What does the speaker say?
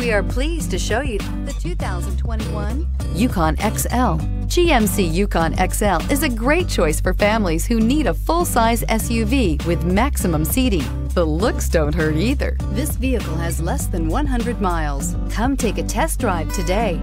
We are pleased to show you the 2021 Yukon XL. GMC Yukon XL is a great choice for families who need a full-size SUV with maximum seating. The looks don't hurt either. This vehicle has less than 100 miles. Come take a test drive today.